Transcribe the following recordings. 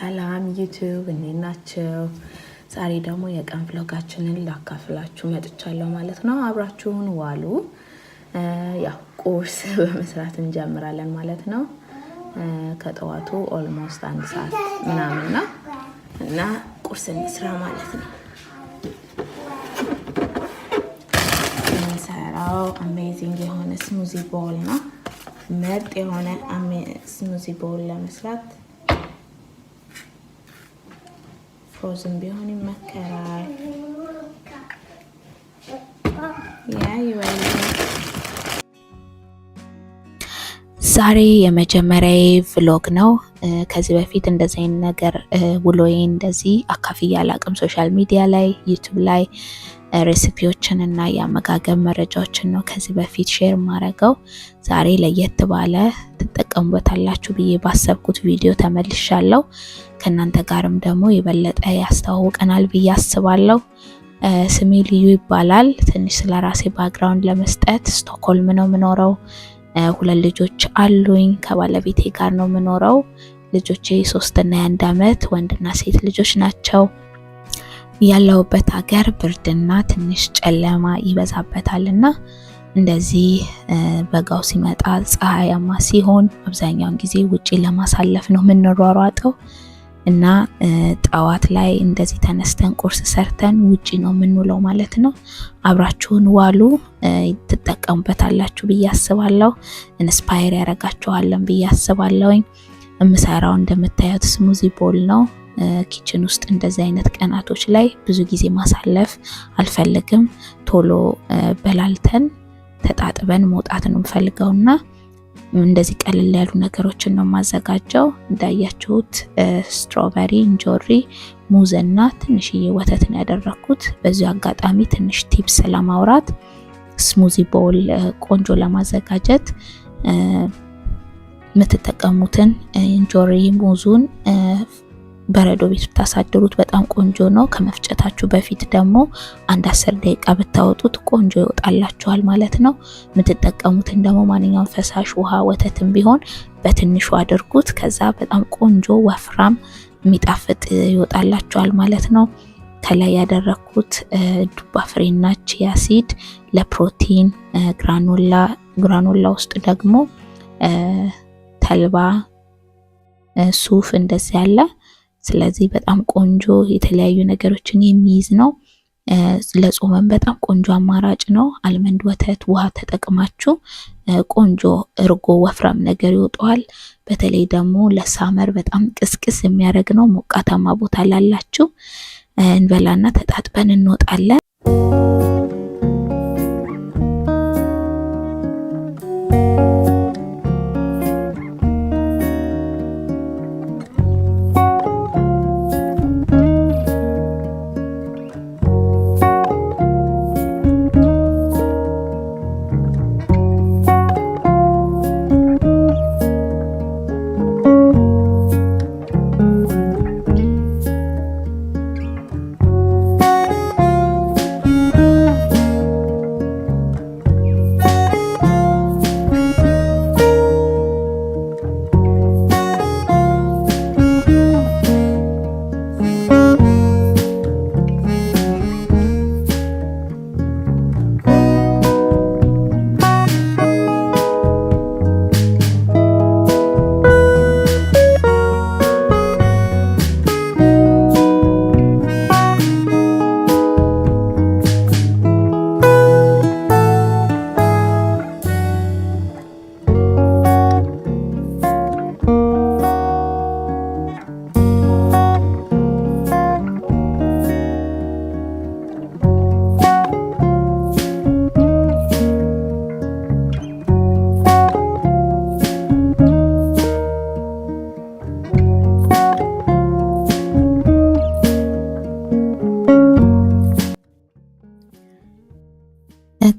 ሰላም ዩቲዩብ እንዴት ናችሁ? ዛሬ ደግሞ የቀን ቭሎጋችንን ላካፍላችሁ መጥቻለሁ ማለት ነው። አብራችሁን ዋሉ። ያው ቁርስ በመስራት እንጀምራለን ማለት ነው። ከጠዋቱ ኦልሞስት 1 ሰዓት ምናምን ነው እና ቁርስ እንስራ ማለት ነው። እንሰራው አሜዚንግ የሆነ ስሙዚ ቦል ነው። ምርጥ የሆነ ስሙዚ ቦል ለመስራት ፍሮዝን ቢሆን ይመከራል። ዛሬ የመጀመሪያዬ ቭሎግ ነው። ከዚህ በፊት እንደዚህ አይነት ነገር ውሎዬ እንደዚህ አካፍዬ አላቅም። ሶሻል ሚዲያ ላይ ዩቲዩብ ላይ ሬሲፒዎችን እና የአመጋገብ መረጃዎችን ነው ከዚህ በፊት ሼር ማረገው። ዛሬ ለየት ባለ ትጠቀሙበታላችሁ ብዬ ባሰብኩት ቪዲዮ ተመልሻለሁ። ከናንተ ጋርም ደግሞ የበለጠ ያስተዋውቀናል ብዬ አስባለሁ። ስሜ ልዩ ይባላል። ትንሽ ስለራሴ ባክግራውንድ ለመስጠት ስቶክሆልም ነው የምኖረው። 2 ልጆች አሉኝ። ከባለቤቴ ጋር ነው የምኖረው። ልጆቼ 3 እና 1 አመት ወንድና ሴት ልጆች ናቸው። ያለውበት ሀገር ብርድና ትንሽ ጨለማ ይበዛበታልና እንደዚህ በጋው ሲመጣ ፀሐያማ ሲሆን አብዛኛውን ጊዜ ውጪ ለማሳለፍ ነው የምንሯሯጠው እና ጠዋት ላይ እንደዚህ ተነስተን ቁርስ ሰርተን ውጪ ነው የምንውለው ማለት ነው። አብራችሁን ዋሉ። ትጠቀሙበታላችሁ ብዬ አስባለሁ። ኢንስፓየር ያረጋችኋለን ብዬ አስባለሁ። የምሰራው እንደምታዩት ስሙዚ ቦል ነው። ኪችን ውስጥ እንደዚህ አይነት ቀናቶች ላይ ብዙ ጊዜ ማሳለፍ አልፈልግም። ቶሎ በላልተን ተጣጥበን መውጣት ነው የምፈልገውና እንደዚህ ቀለል ያሉ ነገሮችን ነው ማዘጋጀው። እንዳያችሁት ስትሮበሪ፣ እንጆሪ፣ ሙዝ እና ትንሽዬ ወተት ነው ያደረኩት። በዚህ አጋጣሚ ትንሽ ቲፕስ ለማውራት ስሙዚ ቦል ቆንጆ ለማዘጋጀት የምትጠቀሙትን እንጆሪ ሙዙን በረዶ ቤት ብታሳድሩት በጣም ቆንጆ ነው። ከመፍጨታችሁ በፊት ደግሞ 10 ደቂቃ ብታወጡት ቆንጆ ይወጣላችኋል ማለት ነው። የምትጠቀሙትን ደግሞ ማንኛውም ፈሳሽ ውሃ፣ ወተትም ቢሆን በትንሹ አድርጉት። ከዛ በጣም ቆንጆ ወፍራም የሚጣፍጥ ይወጣላችኋል ማለት ነው። ከላይ ያደረኩት ዱባ ፍሬና ቺያ ሲድ ለፕሮቲን፣ ግራኖላ ውስጥ ደግሞ ተልባ፣ ሱፍ እንደዚህ ያለ። ስለዚህ በጣም ቆንጆ የተለያዩ ነገሮችን የሚይዝ ነው። ለጾመን በጣም ቆንጆ አማራጭ ነው። አልመንድ ወተት፣ ውሃ ተጠቅማችሁ ቆንጆ እርጎ ወፍራም ነገር ይወጣዋል። በተለይ ደግሞ ለሳመር በጣም ቅስቅስ የሚያደርግ ነው። ሞቃታማ ቦታ ላላችሁ እንበላና ተጣጥበን እንወጣለን።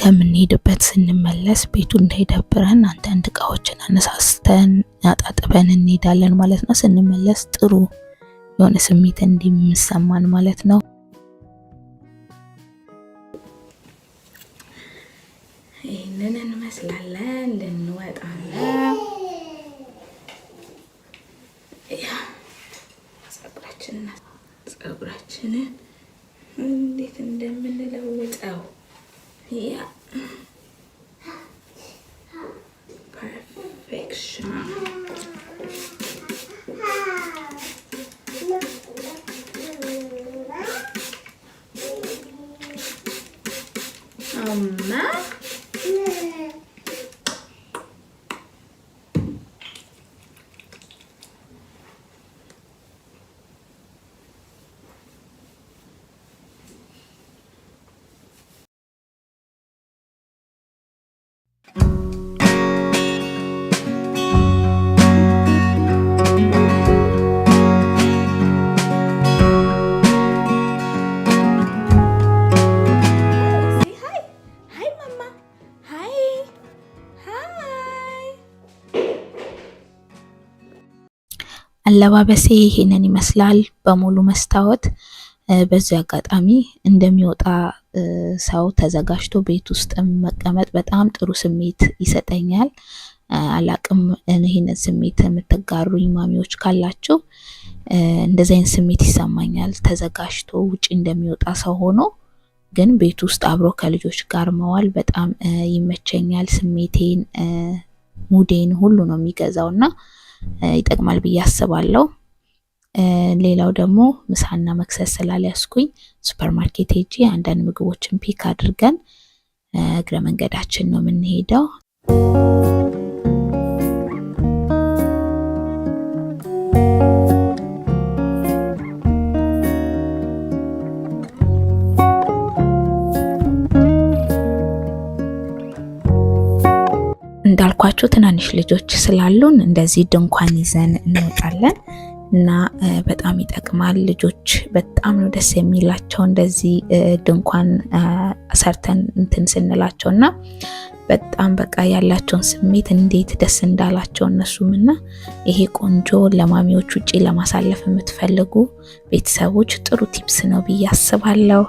ከምንሄድበት ስንመለስ ቤቱ እንዳይደብረን አንዳንድ እቃዎችን አነሳስተን አጣጥበን እንሄዳለን ማለት ነው። ስንመለስ ጥሩ የሆነ ስሜት እንዲሰማን ማለት ነው። ይሄንን እንመስላለን። ልንወጣ ነው። ፀጉራችንን እንዴት እንደምንለውጠው ያ ፐርፌክሽን أما አለባበሴ ይሄንን ይመስላል በሙሉ መስታወት። በዚህ አጋጣሚ እንደሚወጣ ሰው ተዘጋጅቶ ቤት ውስጥ መቀመጥ በጣም ጥሩ ስሜት ይሰጠኛል። አላቅም ይሄንን ስሜት የምትጋሩኝ ማሚዎች ካላችሁ እንደዚህ አይነት ስሜት ይሰማኛል። ተዘጋጅቶ ውጪ እንደሚወጣ ሰው ሆኖ ግን ቤት ውስጥ አብሮ ከልጆች ጋር መዋል በጣም ይመቸኛል። ስሜቴን፣ ሙዴን ሁሉ ነው የሚገዛውና ይጠቅማል ብዬ አስባለሁ። ሌላው ደግሞ ምሳና መክሰስ ስላልያዝኩኝ ሱፐርማርኬት ሄጄ አንዳንድ ምግቦችን ፒክ አድርገን እግረ መንገዳችን ነው የምንሄደው። እንዳልኳችሁ ትናንሽ ልጆች ስላሉን እንደዚህ ድንኳን ይዘን እንወጣለን እና በጣም ይጠቅማል። ልጆች በጣም ነው ደስ የሚላቸው እንደዚህ ድንኳን ሰርተን እንትን ስንላቸውና በጣም በቃ ያላቸውን ስሜት እንዴት ደስ እንዳላቸው እነሱምና ይሄ ቆንጆ ለማሚዎች ውጪ ለማሳለፍ የምትፈልጉ ቤተሰቦች ጥሩ ቲፕስ ነው ብዬ አስባለሁ።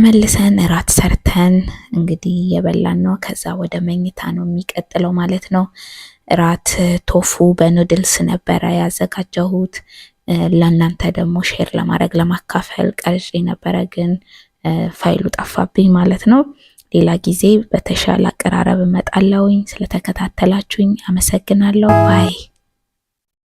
ተመልሰን እራት ሰርተን እንግዲህ የበላን ነው። ከዛ ወደ መኝታ ነው የሚቀጥለው ማለት ነው። እራት ቶፉ በኑድልስ ነበረ ያዘጋጀሁት። ለእናንተ ደግሞ ሼር ለማድረግ ለማካፈል ቀርጬ ነበረ፣ ግን ፋይሉ ጠፋብኝ ማለት ነው። ሌላ ጊዜ በተሻለ አቀራረብ እመጣለሁኝ። ስለተከታተላችሁኝ አመሰግናለሁ። ባይ